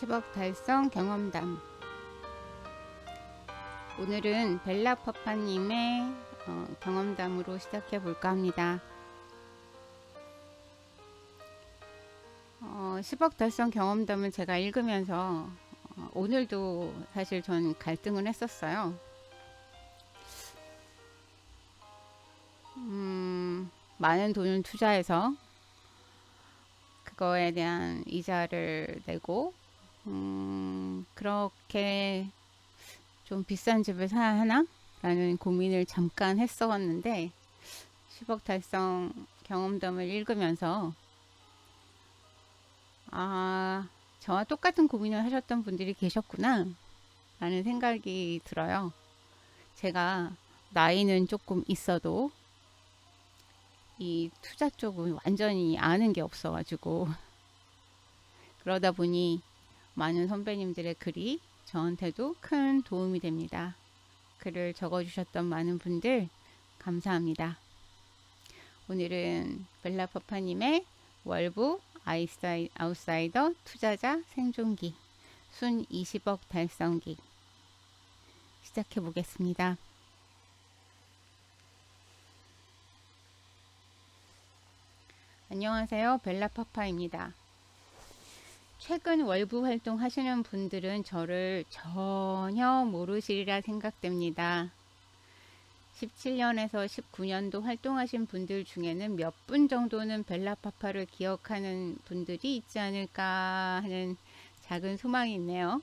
10억 달성 경험담. 오늘은 벨라파파님의 경험담으로 시작해 볼까 합니다. 10억 달성 경험담을 제가 읽으면서 오늘도 사실 전 갈등을 했었어요. 많은 돈을 투자해서 그거에 대한 이자를 내고 그렇게 좀 비싼 집을 사야 하나? 라는 고민을 잠깐 했었는데 10억 달성 경험담을 읽으면서 저와 똑같은 고민을 하셨던 분들이 계셨구나 라는 생각이 들어요. 제가 나이는 조금 있어도 이 투자 쪽은 완전히 아는 게 없어가지고 그러다 보니 많은 선배님들의 글이 저한테도 큰 도움이 됩니다. 글을 적어주셨던 많은 분들 감사합니다. 오늘은 벨라파파님의 월부 아웃사이더 투자자 생존기 순 20억 달성기 시작해 보겠습니다. 안녕하세요. 벨라파파입니다. 최근 월부 활동 하시는 분들은 저를 전혀 모르시리라 생각됩니다. 17년에서 19년도 활동하신 분들 중에는 몇 분 정도는 벨라파파를 기억하는 분들이 있지 않을까 하는 작은 소망이 있네요.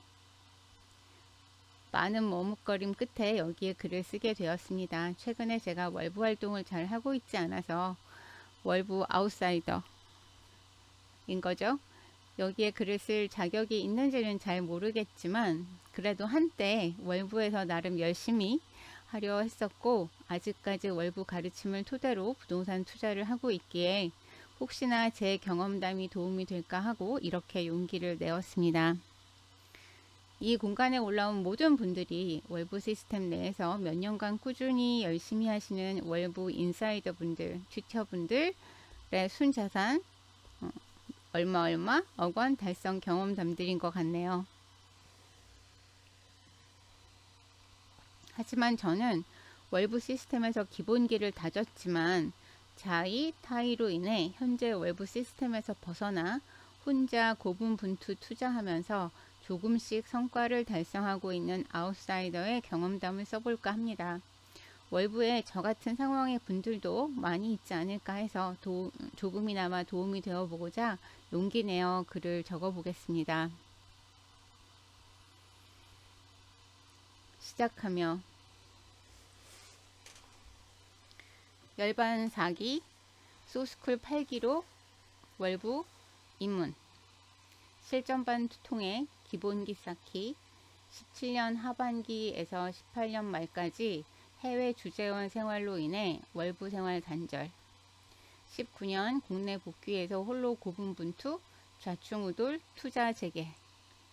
많은 머뭇거림 끝에 여기에 글을 쓰게 되었습니다. 최근에 제가 월부 활동을 잘 하고 있지 않아서 월부 아웃사이더인 거죠. 여기에 글을 쓸 자격이 있는지는 잘 모르겠지만 그래도 한때 월부에서 나름 열심히 하려 했었고 아직까지 월부 가르침을 토대로 부동산 투자를 하고 있기에 혹시나 제 경험담이 도움이 될까 하고 이렇게 용기를 내었습니다. 이 공간에 올라온 모든 분들이 월부 시스템 내에서 몇 년간 꾸준히 열심히 하시는 월부 인사이더 분들, 튜터 분들의 순자산 얼마 억원 달성 경험담들인 것 같네요. 하지만 저는 월부 시스템에서 기본기를 다졌지만 자의, 타의로 인해 현재 월부 시스템에서 벗어나 혼자 고분분투 투자하면서 조금씩 성과를 달성하고 있는 아웃사이더의 경험담을 써볼까 합니다. 월부에 저 같은 상황의 분들도 많이 있지 않을까 해서 조금이나마 도움이 되어보고자 용기 내어 글을 적어보겠습니다. 시작하며 열반 4기 소스쿨 8기로 월부 입문 실전반 통해 기본기 쌓기 17년 하반기에서 18년 말까지 해외 주재원 생활로 인해 월부 생활 단절 19년 국내 복귀해서 홀로 고분분투 좌충우돌 투자 재개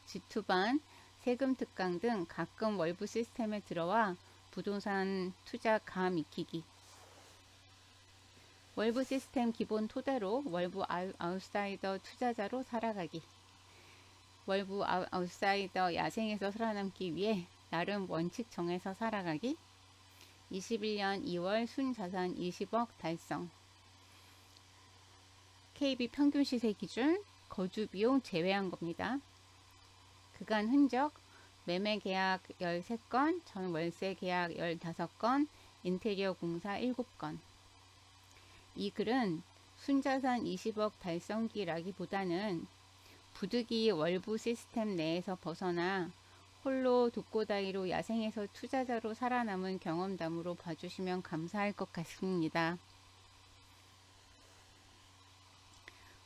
G2반 세금 특강 등 가끔 월부 시스템에 들어와 부동산 투자 감 익히기 월부 시스템 기본 토대로 월부 아웃사이더 투자자로 살아가기 월부 아웃사이더 야생에서 살아남기 위해 나름 원칙 정해서 살아가기 21년 2월 순자산 20억 달성 KB 평균 시세 기준 거주 비용 제외한 겁니다. 그간 흔적 매매 계약 13건, 전 월세 계약 15건, 인테리어 공사 7건 이 글은 순자산 20억 달성기라기보다는 부득이 월부 시스템 내에서 벗어나 홀로 독고다이로 야생에서 투자자로 살아남은 경험담으로 봐주시면 감사할 것 같습니다.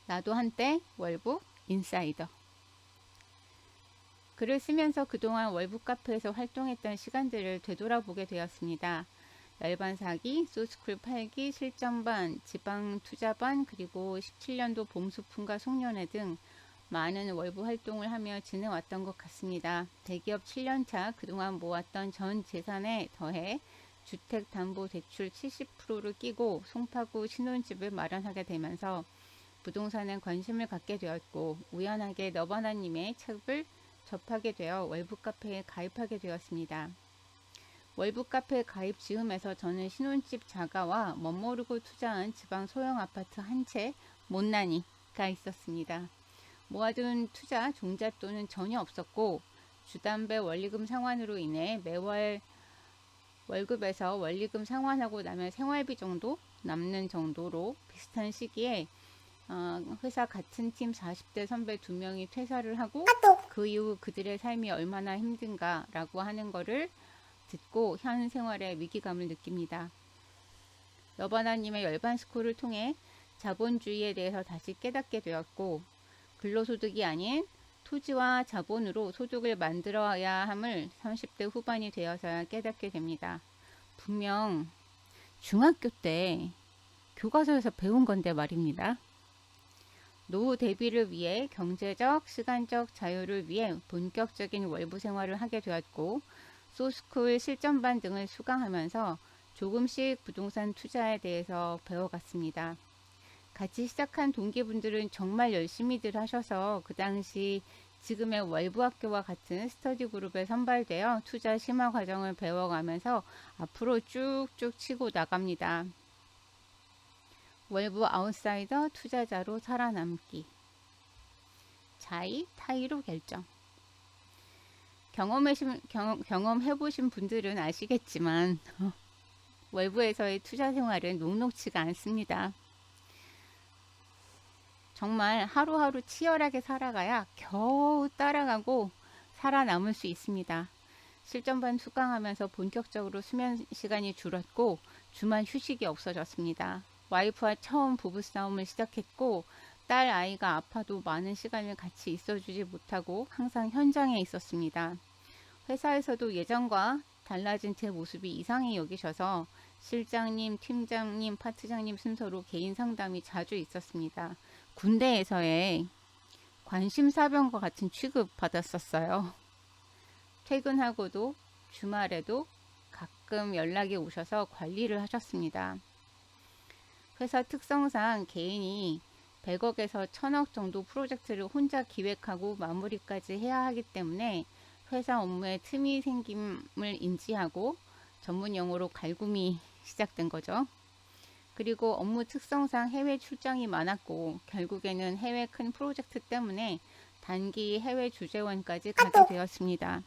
나도 한때 월부 인사이더 글을 쓰면서 그동안 월부 카페에서 활동했던 시간들을 되돌아보게 되었습니다. 열반 4기, 소스쿨 8기, 실전반, 지방투자반 그리고 17년도 봄소풍과 송년회 등 많은 월부 활동을 하며 지내왔던 것 같습니다. 대기업 7년차 그동안 모았던 전 재산에 더해 주택담보대출 70%를 끼고 송파구 신혼집을 마련하게 되면서 부동산에 관심을 갖게 되었고 우연하게 너바나님의 책을 접하게 되어 월부 카페에 가입하게 되었습니다. 월부 카페 가입 즈음에서 저는 신혼집 자가와 멋모르고 투자한 지방 소형 아파트 한 채 못난이가 있었습니다. 모아둔 투자 종잣돈은 전혀 없었고 주담배 원리금 상환으로 인해 매월 월급에서 원리금 상환하고 나면 생활비 정도 남는 정도로 비슷한 시기에 회사 같은 팀 40대 선배 2명이 퇴사를 하고 그 이후 그들의 삶이 얼마나 힘든가라고 하는 거를 듣고 현 생활의 위기감을 느낍니다. 너바나님의 열반스쿨을 통해 자본주의에 대해서 다시 깨닫게 되었고 근로소득이 아닌 토지와 자본으로 소득을 만들어야 함을 30대 후반이 되어서야 깨닫게 됩니다. 분명 중학교 때 교과서에서 배운 건데 말입니다. 노후 대비를 위해 경제적, 시간적 자유를 위해 본격적인 월부 생활을 하게 되었고 소스쿨 실전반 등을 수강하면서 조금씩 부동산 투자에 대해서 배워갔습니다. 같이 시작한 동기분들은 정말 열심히들 하셔서 그 당시 지금의 월부학교와 같은 스터디 그룹에 선발되어 투자 심화 과정을 배워가면서 앞으로 쭉쭉 치고 나갑니다. 월부 아웃사이더 투자자로 살아남기. 자의, 타의로 결정. 경험해보신 분들은 아시겠지만 월부에서의 투자 생활은 녹록지가 않습니다. 정말 하루하루 치열하게 살아가야 겨우 따라가고 살아남을 수 있습니다. 실전반 수강하면서 본격적으로 수면 시간이 줄었고 주말 휴식이 없어졌습니다. 와이프와 처음 부부싸움을 시작했고 딸 아이가 아파도 많은 시간을 같이 있어주지 못하고 항상 현장에 있었습니다. 회사에서도 예전과 달라진 제 모습이 이상히 여기셔서 실장님, 팀장님, 파트장님 순서로 개인 상담이 자주 있었습니다. 군대에서의 관심사병과 같은 취급 받았었어요. 퇴근하고도 주말에도 가끔 연락이 오셔서 관리를 하셨습니다. 회사 특성상 개인이 100억에서 1000억 정도 프로젝트를 혼자 기획하고 마무리까지 해야 하기 때문에 회사 업무에 틈이 생김을 인지하고 전문 용어로 갈굼이 시작된 거죠. 그리고 업무 특성상 해외 출장이 많았고 결국에는 해외 큰 프로젝트 때문에 단기 해외 주재원까지 가게 되었습니다.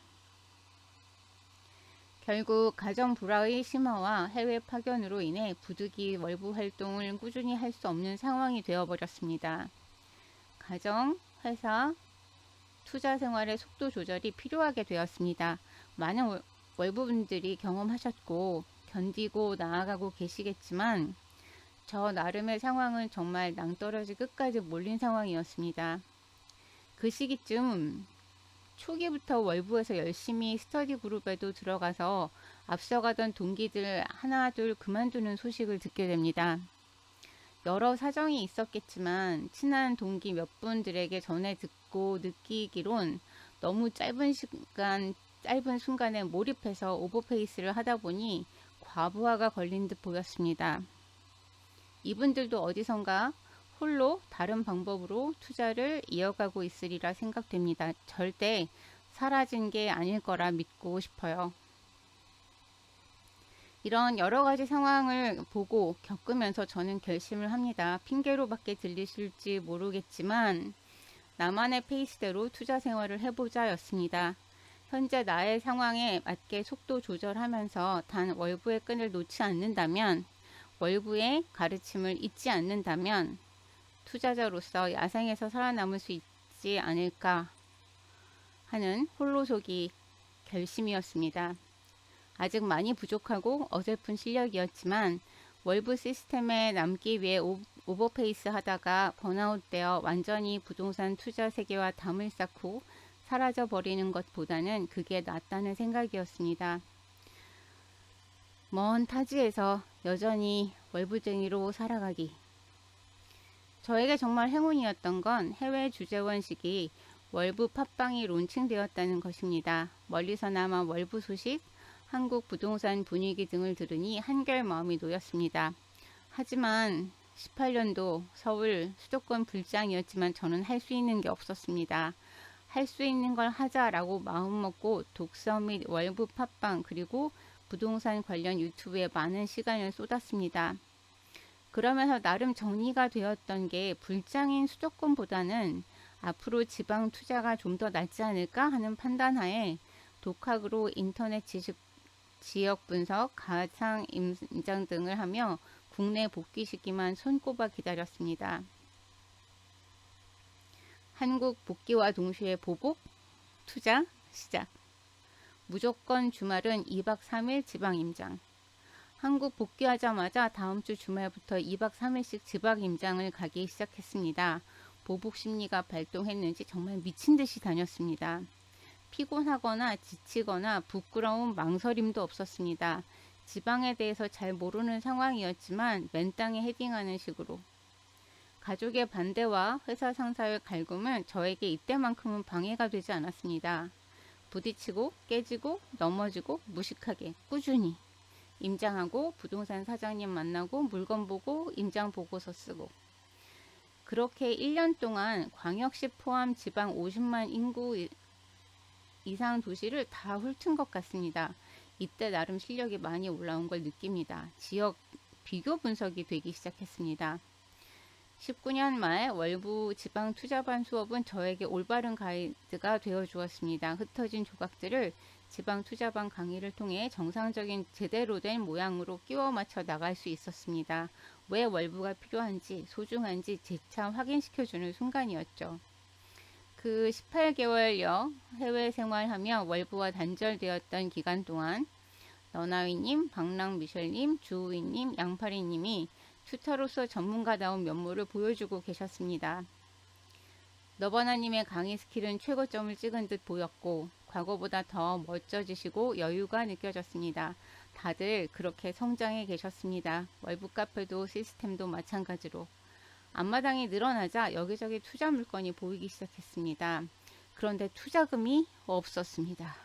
결국 가정 불화의 심화와 해외 파견으로 인해 부득이 월부 활동을 꾸준히 할 수 없는 상황이 되어버렸습니다. 가정, 회사, 투자 생활의 속도 조절이 필요하게 되었습니다. 많은 월부분들이 경험하셨고 견디고 나아가고 계시겠지만 저 나름의 상황은 정말 낭떠러지 끝까지 몰린 상황이었습니다. 그 시기쯤 초기부터 월부에서 열심히 스터디 그룹에도 들어가서 앞서가던 동기들 하나둘 그만두는 소식을 듣게 됩니다. 여러 사정이 있었겠지만 친한 동기 몇 분들에게 전해 듣고 느끼기론 너무 짧은 순간에 몰입해서 오버페이스를 하다 보니 과부하가 걸린 듯 보였습니다. 이분들도 어디선가 홀로 다른 방법으로 투자를 이어가고 있으리라 생각됩니다. 절대 사라진 게 아닐 거라 믿고 싶어요. 이런 여러 가지 상황을 보고 겪으면서 저는 결심을 합니다. 핑계로밖에 들리실지 모르겠지만 나만의 페이스대로 투자 생활을 해보자였습니다. 현재 나의 상황에 맞게 속도 조절하면서 단 월부의 끈을 놓지 않는다면, 월부의 가르침을 잊지 않는다면 투자자로서 야생에서 살아남을 수 있지 않을까 하는 홀로서기 결심이었습니다. 아직 많이 부족하고 어설픈 실력이었지만 월부 시스템에 남기 위해 오버페이스 하다가 번아웃 되어 완전히 부동산 투자 세계와 담을 쌓고 사라져 버리는 것보다는 그게 낫다는 생각이었습니다. 먼 타지에서 여전히 월부쟁이로 살아가기. 저에게 정말 행운이었던 건 해외 주재원식이 월부 팟빵이 론칭되었다는 것입니다. 멀리서나마 월부 소식, 한국 부동산 분위기 등을 들으니 한결 마음이 놓였습니다. 하지만 18년도 서울 수도권 불장이었지만 저는 할 수 있는 게 없었습니다. 할 수 있는 걸 하자라고 마음먹고 독서 및 월부 팟빵 그리고 부동산 관련 유튜브에 많은 시간을 쏟았습니다. 그러면서 나름 정리가 되었던 게 불장인 수도권보다는 앞으로 지방 투자가 좀 더 낫지 않을까 하는 판단하에 독학으로 인터넷 지역 분석, 가상 임장 등을 하며 국내 복귀 시기만 손꼽아 기다렸습니다. 한국 복귀와 동시에 보복, 투자, 시작. 무조건 주말은 2박 3일 지방 임장. 한국 복귀하자마자 다음 주 주말부터 2박 3일씩 지방 임장을 가기 시작했습니다. 보복 심리가 발동했는지 정말 미친 듯이 다녔습니다. 피곤하거나 지치거나 부끄러운 망설임도 없었습니다. 지방에 대해서 잘 모르는 상황이었지만 맨땅에 헤딩하는 식으로. 가족의 반대와 회사 상사의 갈굼은 저에게 이때만큼은 방해가 되지 않았습니다. 부딪히고 깨지고 넘어지고 무식하게 꾸준히 임장하고 부동산 사장님 만나고 물건 보고 임장 보고서 쓰고 그렇게 1년 동안 광역시 포함 지방 50만 인구 이상 도시를 다 훑은 것 같습니다. 이때 나름 실력이 많이 올라온 걸 느낍니다. 지역 비교 분석이 되기 시작했습니다. 19년 말 월부 지방 투자반 수업은 저에게 올바른 가이드가 되어 주었습니다. 흩어진 조각들을 지방 투자반 강의를 통해 정상적인 제대로 된 모양으로 끼워 맞춰 나갈 수 있었습니다. 왜 월부가 필요한지 소중한지 재차 확인시켜주는 순간이었죠. 그 18개월여 해외 생활하며 월부와 단절되었던 기간 동안 너나위님, 박랑미셸님, 주우이님, 양파리님이 튜터로서 전문가다운 면모를 보여주고 계셨습니다. 너바나님의 강의 스킬은 최고점을 찍은 듯 보였고 과거보다 더 멋져지시고 여유가 느껴졌습니다. 다들 그렇게 성장해 계셨습니다. 월부 카페도 시스템도 마찬가지로. 앞마당이 늘어나자 여기저기 투자 물건이 보이기 시작했습니다. 그런데 투자금이 없었습니다.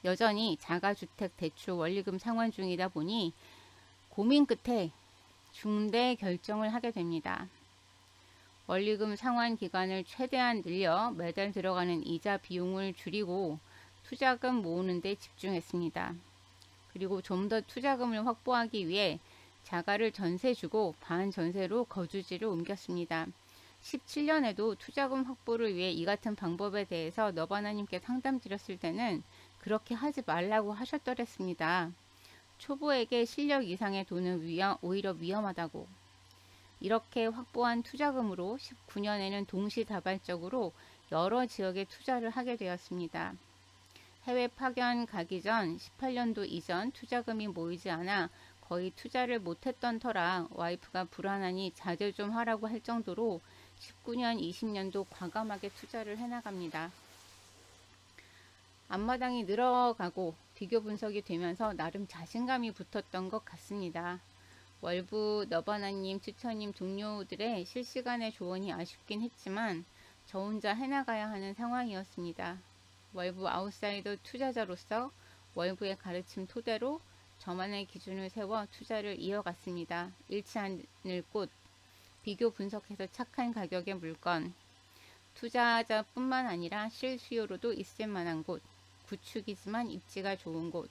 여전히 자가주택 대출 원리금 상환 중이다 보니 고민 끝에 중대 결정을 하게 됩니다. 원리금 상환 기간을 최대한 늘려 매달 들어가는 이자 비용을 줄이고 투자금 모으는 데 집중했습니다. 그리고 좀 더 투자금을 확보하기 위해 자가를 전세 주고 반전세로 거주지를 옮겼습니다. 17년에도 투자금 확보를 위해 이 같은 방법에 대해서 너바나님께 상담드렸을 때는 그렇게 하지 말라고 하셨더랬습니다. 초보에게 실력 이상의 돈은 오히려 위험하다고. 이렇게 확보한 투자금으로 19년에는 동시다발적으로 여러 지역에 투자를 하게 되었습니다. 해외 파견 가기 전 18년도 이전 투자금이 모이지 않아 거의 투자를 못했던 터라 와이프가 불안하니 자제 좀 하라고 할 정도로 19년, 20년도 과감하게 투자를 해나갑니다. 앞마당이 늘어가고 비교 분석이 되면서 나름 자신감이 붙었던 것 같습니다. 월부 너바나님, 추천님 동료들의 실시간의 조언이 아쉽긴 했지만 저 혼자 해나가야 하는 상황이었습니다. 월부 아웃사이더 투자자로서 월부의 가르침 토대로 저만의 기준을 세워 투자를 이어갔습니다. 잃지 않을 곳, 비교 분석해서 착한 가격의 물건, 투자자뿐만 아니라 실수요로도 있을 만한 곳, 구축이지만 입지가 좋은 곳,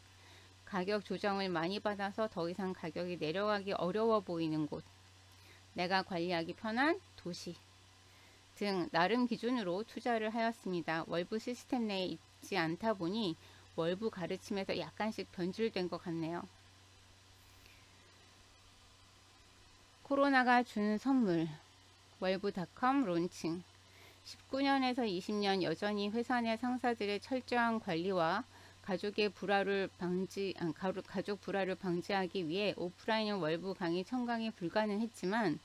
가격 조정을 많이 받아서 더 이상 가격이 내려가기 어려워 보이는 곳, 내가 관리하기 편한 도시 등 나름 기준으로 투자를 하였습니다. 월부 시스템 내에 있지 않다 보니 월부 가르침에서 약간씩 변질된 것 같네요. 코로나가 준 선물 월부닷컴 론칭 19년에서 20년 여전히 회사 내 상사들의 철저한 관리와 가족 불화를 방지하기 위해 오프라인 월부 강의 청강이 불가능했지만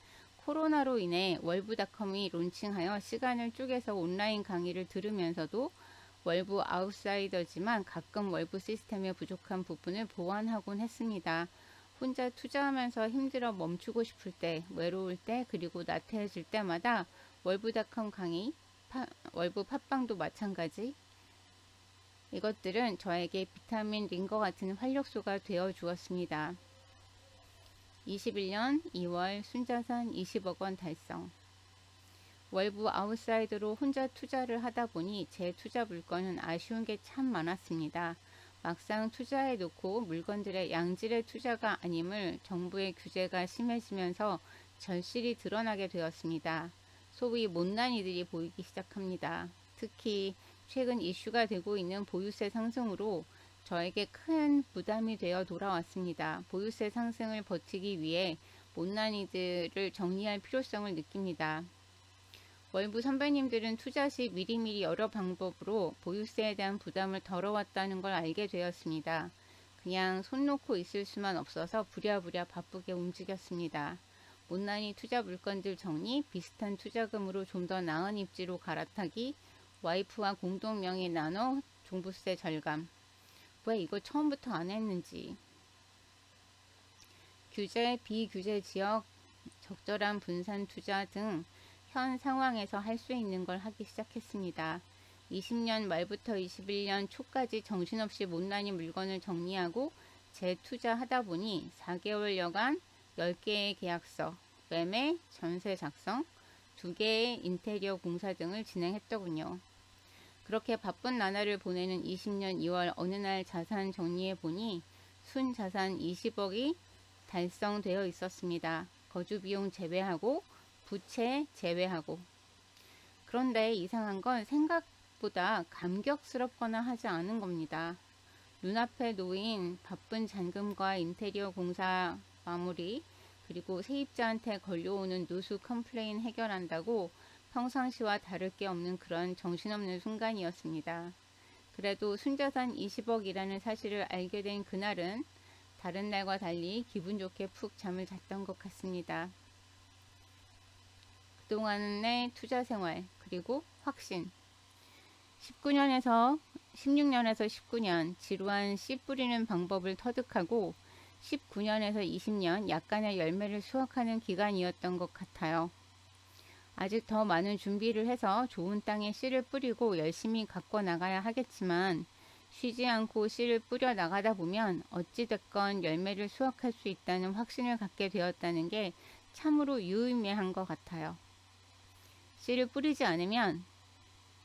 코로나로 인해 월부닷컴이 론칭하여 시간을 쪼개서 온라인 강의를 들으면서도 월부 아웃사이더지만 가끔 월부 시스템의 부족한 부분을 보완하곤 했습니다. 혼자 투자하면서 힘들어 멈추고 싶을 때, 외로울 때, 그리고 나태해질 때마다 월부닷컴 강의, 월부 팟빵도 마찬가지. 이것들은 저에게 비타민 링거 같은 활력소가 되어 주었습니다. 21년 2월 순자산 20억 원 달성. 월부 아웃사이더로 혼자 투자를 하다 보니 제 투자 물건은 아쉬운 게 참 많았습니다. 막상 투자해 놓고 물건들의 양질의 투자가 아님을 정부의 규제가 심해지면서 절실히 드러나게 되었습니다. 소위 못난 이들이 보이기 시작합니다. 특히 최근 이슈가 되고 있는 보유세 상승으로 저에게 큰 부담이 되어 돌아왔습니다. 보유세 상승을 버티기 위해 못난 이들을 정리할 필요성을 느낍니다. 월부 선배님들은 투자 시 미리미리 여러 방법으로 보유세에 대한 부담을 덜어왔다는 걸 알게 되었습니다. 그냥 손 놓고 있을 수만 없어서 부랴부랴 바쁘게 움직였습니다. 못난이 투자 물건들 정리, 비슷한 투자금으로 좀 더 나은 입지로 갈아타기, 와이프와 공동 명의 나눠 종부세 절감. 왜 이거 처음부터 안 했는지. 규제, 비규제 지역, 적절한 분산 투자 등 현 상황에서 할 수 있는 걸 하기 시작했습니다. 20년 말부터 21년 초까지 정신없이 못난이 물건을 정리하고 재투자하다 보니 4개월여간 10개의 계약서, 매매, 전세 작성, 2개의 인테리어 공사 등을 진행했더군요. 그렇게 바쁜 나날을 보내는 20년 2월 어느 날 자산 정리해 보니 순자산 20억이 달성되어 있었습니다. 거주비용 제외하고 부채 제외하고. 그런데 이상한 건 생각보다 감격스럽거나 하지 않은 겁니다. 눈앞에 놓인 바쁜 잔금과 인테리어 공사 마무리, 그리고 세입자한테 걸려오는 누수 컴플레인 해결한다고 평상시와 다를 게 없는 그런 정신없는 순간이었습니다. 그래도 순자산 20억이라는 사실을 알게 된 그날은 다른 날과 달리 기분 좋게 푹 잠을 잤던 것 같습니다. 그동안의 투자 생활, 그리고 확신. 16년에서 19년 지루한 씨 뿌리는 방법을 터득하고 19년에서 20년 약간의 열매를 수확하는 기간이었던 것 같아요. 아직 더 많은 준비를 해서 좋은 땅에 씨를 뿌리고 열심히 가꿔 나가야 하겠지만 쉬지 않고 씨를 뿌려 나가다 보면 어찌됐건 열매를 수확할 수 있다는 확신을 갖게 되었다는 게 참으로 유의미한 것 같아요. 씨를 뿌리지 않으면,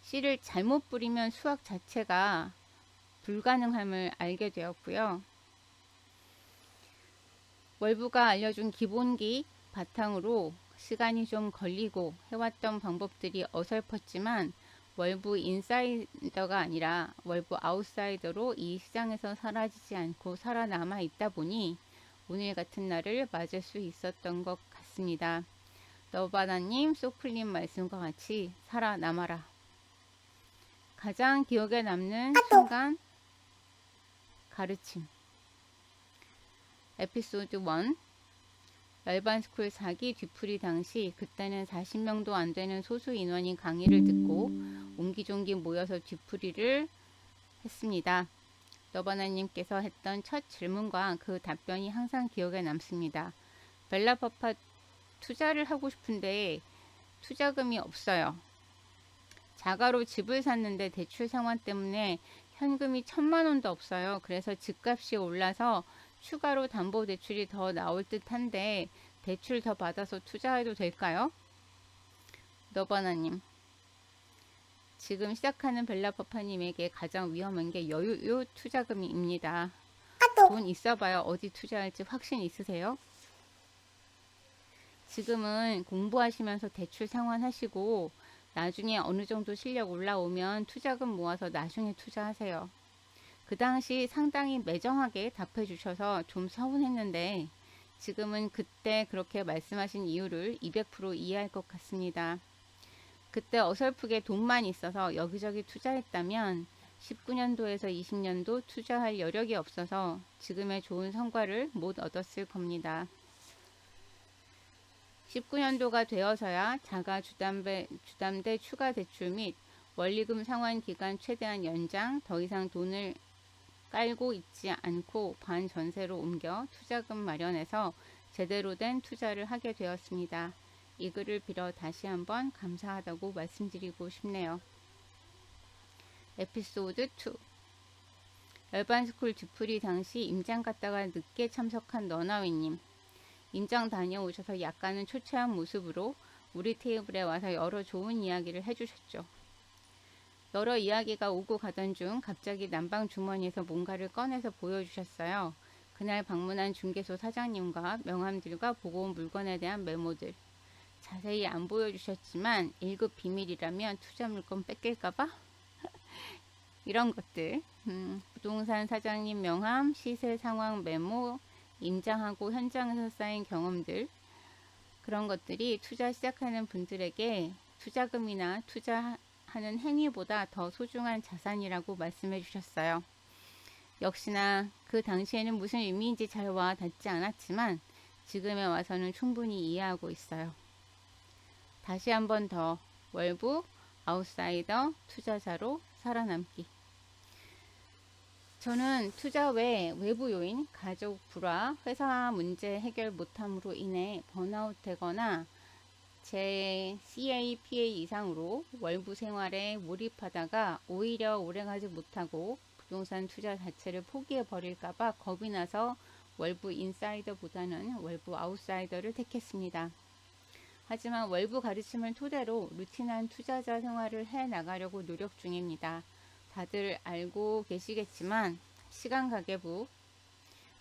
씨를 잘못 뿌리면 수확 자체가 불가능함을 알게 되었고요. 월부가 알려준 기본기 바탕으로 시간이 좀 걸리고 해왔던 방법들이 어설펐지만 월부 인사이더가 아니라 월부 아웃사이더로 이 시장에서 사라지지 않고 살아남아 있다 보니 오늘 같은 날을 맞을 수 있었던 것 같습니다. 너바나님, 소클님 말씀과 같이 살아남아라. 가장 기억에 남는 순간 가르침. 에피소드 1. 열반스쿨 4기 뒤풀이 당시 그때는 40명도 안 되는 소수 인원이 강의를 듣고 옹기종기 모여서 뒤풀이를 했습니다. 너바나님께서 했던 첫 질문과 그 답변이 항상 기억에 남습니다. 벨라파파 투자를 하고 싶은데 투자금이 없어요. 자가로 집을 샀는데 대출 상환 때문에 현금이 1,000만 원도 없어요. 그래서 집값이 올라서 추가로 담보대출이 더 나올 듯한데 대출 더 받아서 투자해도 될까요? 너바나님, 지금 시작하는 벨라파파님에게 가장 위험한 게 여유 투자금입니다. 돈 있어봐야 어디 투자할지 확신 있으세요? 지금은 공부하시면서 대출 상환하시고 나중에 어느 정도 실력 올라오면 투자금 모아서 나중에 투자하세요. 그 당시 상당히 매정하게 답해 주셔서 좀 서운했는데 지금은 그때 그렇게 말씀하신 이유를 200% 이해할 것 같습니다. 그때 어설프게 돈만 있어서 여기저기 투자했다면 19년도에서 20년도 투자할 여력이 없어서 지금의 좋은 성과를 못 얻었을 겁니다. 19년도가 되어서야 자가 주담대 추가 대출 및 원리금 상환 기간 최대한 연장, 더 이상 돈을 깔고 있지 않고 반전세로 옮겨 투자금 마련해서 제대로 된 투자를 하게 되었습니다. 이 글을 빌어 다시 한번 감사하다고 말씀드리고 싶네요. 에피소드 2. 열반스쿨 뒤풀이 당시 임장 갔다가 늦게 참석한 너나위님. 임장 다녀오셔서 약간은 초췌한 모습으로 우리 테이블에 와서 여러 좋은 이야기를 해주셨죠. 여러 이야기가 오고 가던 중 갑자기 난방 주머니에서 뭔가를 꺼내서 보여주셨어요. 그날 방문한 중개소 사장님과 명함들과 보고 온 물건에 대한 메모들. 자세히 안 보여주셨지만 1급 비밀이라면 투자 물건 뺏길까봐? 이런 것들. 부동산 사장님 명함, 시세 상황 메모, 임장하고 현장에서 쌓인 경험들. 그런 것들이 투자 시작하는 분들에게 투자금이나 투자하는 행위보다 더 소중한 자산이라고 말씀해 주셨어요. 역시나 그 당시에는 무슨 의미인지 잘 와 닿지 않았지만 지금에 와서는 충분히 이해하고 있어요. 다시 한번 더 월부 아웃사이더 투자자로 살아남기. 저는 투자 외 외부 요인, 가족 불화, 회사 문제 해결 못함으로 인해 번아웃 되거나 제 CAPA 이상으로 월부 생활에 몰입하다가 오히려 오래가지 못하고 부동산 투자 자체를 포기해 버릴까봐 겁이 나서 월부 인사이더보다는 월부 아웃사이더를 택했습니다. 하지만 월부 가르침을 토대로 루틴한 투자자 생활을 해 나가려고 노력 중입니다. 다들 알고 계시겠지만 시간 가계부,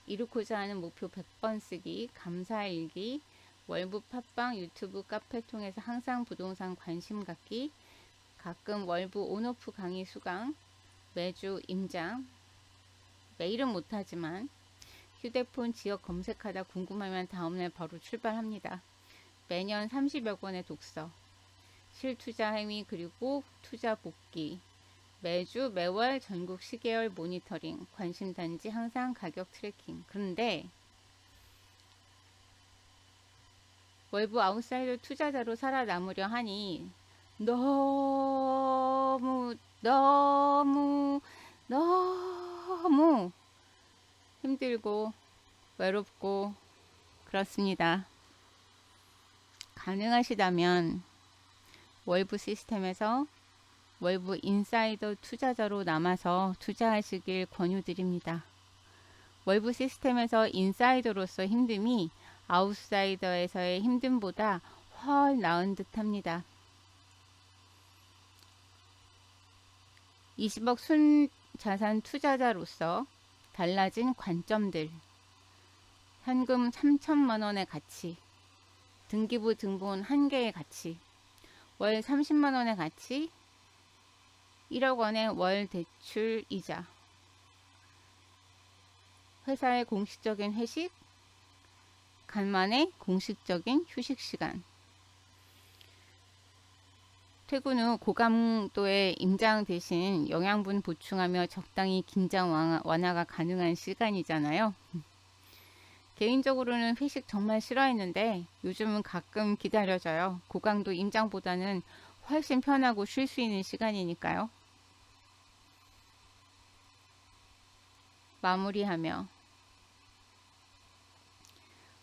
이루고자 하는 목표 100번 쓰기, 감사일기, 월부 팟빵, 유튜브, 카페 통해서 항상 부동산 관심 갖기, 가끔 월부 온오프 강의 수강, 매주 임장, 매일은 못하지만 휴대폰 지역 검색하다 궁금하면 다음날 바로 출발합니다. 매년 30여 권의 독서, 실투자 행위 그리고 투자 복귀, 매주 매월 전국 시계열 모니터링, 관심단지 항상 가격 트래킹. 그런데 월부 아웃사이더 투자자로 살아남으려 하니 너무 힘들고 외롭고 그렇습니다. 가능하시다면 월부 시스템에서 월부 인사이더 투자자로 남아서 투자하시길 권유드립니다. 월부 시스템에서 인사이더로서 힘듦이 아웃사이더에서의 힘듦보다 훨 나은 듯 합니다. 20억 순자산 투자자로서 달라진 관점들, 현금 3천만원의 가치, 등기부 등본 1개의 가치, 월 30만원의 가치, 1억원의 월 대출 이자, 회사의 공식적인 회식, 간만에 공식적인 휴식시간, 퇴근 후 고강도의 임장 대신 영양분 보충하며 적당히 긴장 완화가 가능한 시간이잖아요. 개인적으로는 회식 정말 싫어했는데 요즘은 가끔 기다려져요. 고강도 임장보다는 훨씬 편하고 쉴 수 있는 시간이니까요. 마무리하며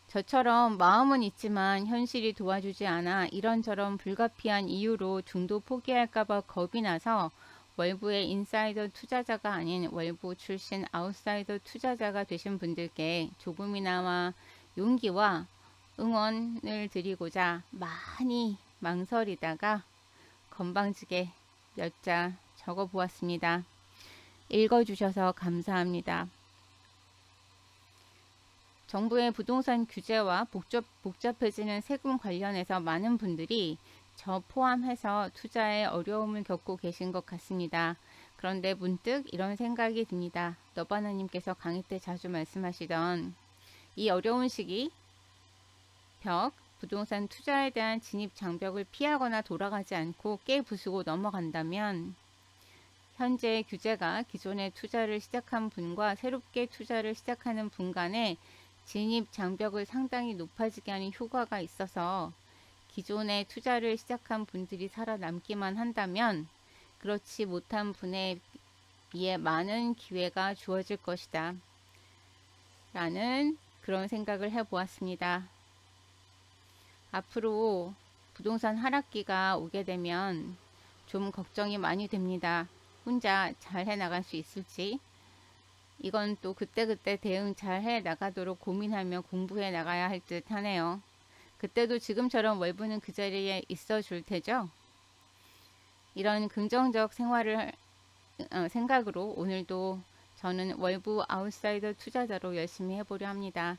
저처럼 마음은 있지만 현실이 도와주지 않아 이런저런 불가피한 이유로 중도 포기할까봐 겁이 나서 월부의 인사이더 투자자가 아닌 월부 출신 아웃사이더 투자자가 되신 분들께 조금이나마 용기와 응원을 드리고자 많이 망설이다가 건방지게 몇 자 적어 보았습니다. 읽어주셔서 감사합니다. 정부의 부동산 규제와 복잡해지는 세금 관련해서 많은 분들이 저 포함해서 투자에 어려움을 겪고 계신 것 같습니다. 그런데 문득 이런 생각이 듭니다. 너바나님께서 강의 때 자주 말씀하시던 이 어려운 시기 부동산 투자에 대한 진입 장벽을 피하거나 돌아가지 않고 깨부수고 넘어간다면 현재 규제가 기존의 투자를 시작한 분과 새롭게 투자를 시작하는 분 간의 진입 장벽을 상당히 높아지게 하는 효과가 있어서 기존의 투자를 시작한 분들이 살아남기만 한다면 그렇지 못한 분에 비해 많은 기회가 주어질 것이다 라는 그런 생각을 해보았습니다. 앞으로 부동산 하락기가 오게 되면 좀 걱정이 많이 됩니다. 혼자 잘 해나갈 수 있을지. 이건 또 그때그때 대응 잘 해 나가도록 고민하며 공부해 나가야 할 듯 하네요. 그때도 지금처럼 월부는 그 자리에 있어 줄 테죠? 이런 긍정적 생각으로 오늘도 저는 월부 아웃사이더 투자자로 열심히 해보려 합니다.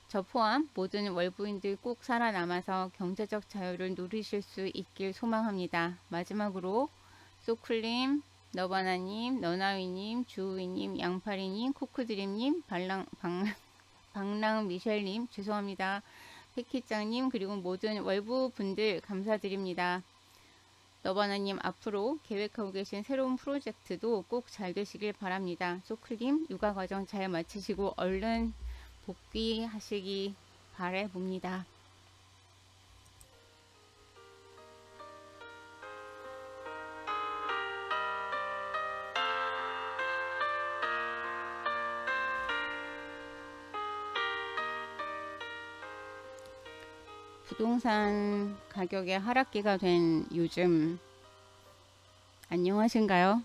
저 포함 모든 월부인들 꼭 살아남아서 경제적 자유를 누리실 수 있길 소망합니다. 마지막으로 소쿨님, 너바나님, 너나위님, 주우이님, 양파리님, 코크드림님, 방랑미셸님 죄송합니다. 패키짱님 그리고 모든 월부 분들 감사드립니다. 너바나님 앞으로 계획하고 계신 새로운 프로젝트도 꼭 잘 되시길 바랍니다. 소클님 육아과정 잘 마치시고 얼른 복귀하시기 바라봅니다. 부동산 가격의 하락기가 된 요즘 안녕하신가요?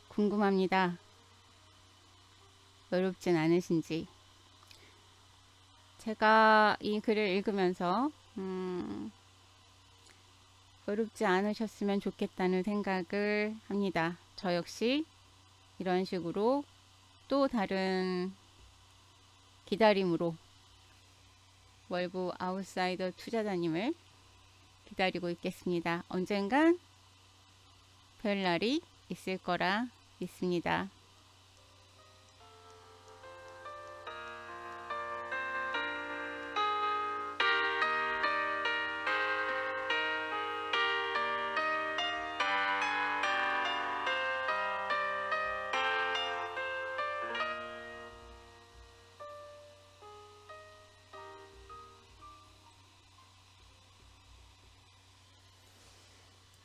궁금합니다. 외롭진 않으신지. 제가 이 글을 읽으면서 외롭지 않으셨으면 좋겠다는 생각을 합니다. 저 역시 이런 식으로 또 다른 기다림으로 월부 아웃사이더 투자자님을 기다리고 있겠습니다. 언젠간 별날이 있을 거라 믿습니다.